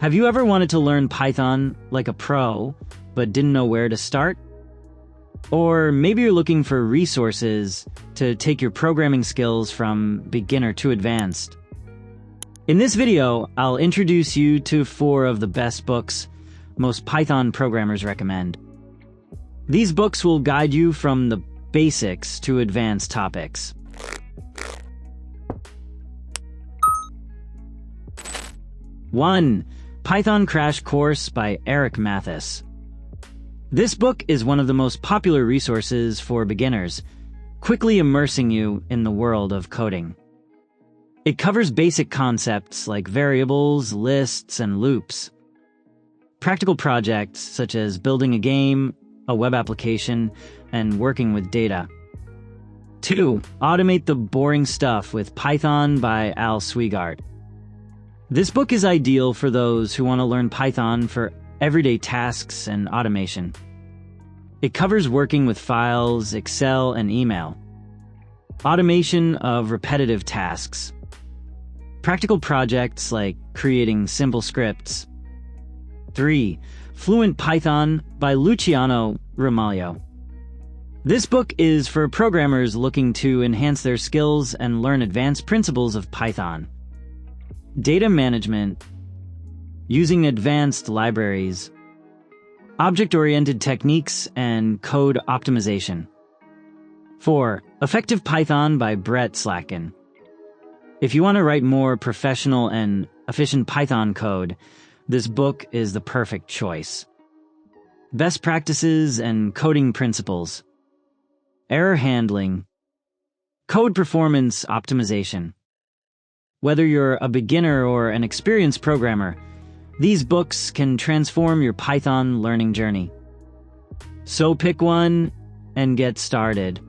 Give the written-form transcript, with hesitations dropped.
Have you ever wanted to learn Python like a pro, but didn't know where to start? Or maybe you're looking for resources to take your programming skills from beginner to advanced. In this video, I'll introduce you to 4 of the best books most Python programmers recommend. These books will guide you from the basics to advanced topics. One, Python Crash Course by Eric Mathis. This book is one of the most popular resources for beginners, quickly immersing you in the world of coding. It covers basic concepts like variables, lists, and loops. Practical projects such as building a game, a web application, and working with data. 2. Automate the Boring Stuff with Python by Al Swigart. This book is ideal for those who want to learn Python for everyday tasks and automation. It covers working with files, Excel, and email. Automation of repetitive tasks. Practical projects like creating simple scripts. 3. Fluent Python by Luciano Romaglio. This book is for programmers looking to enhance their skills and learn advanced principles of Python. Data management, using advanced libraries, object-oriented techniques, and code optimization. 4. Effective Python by Brett Slatkin. If you want to write more professional and efficient Python code, this book is the perfect choice. Best practices and coding principles. Error handling. Code performance optimization. Whether you're a beginner or an experienced programmer, these books can transform your Python learning journey. So pick one and get started.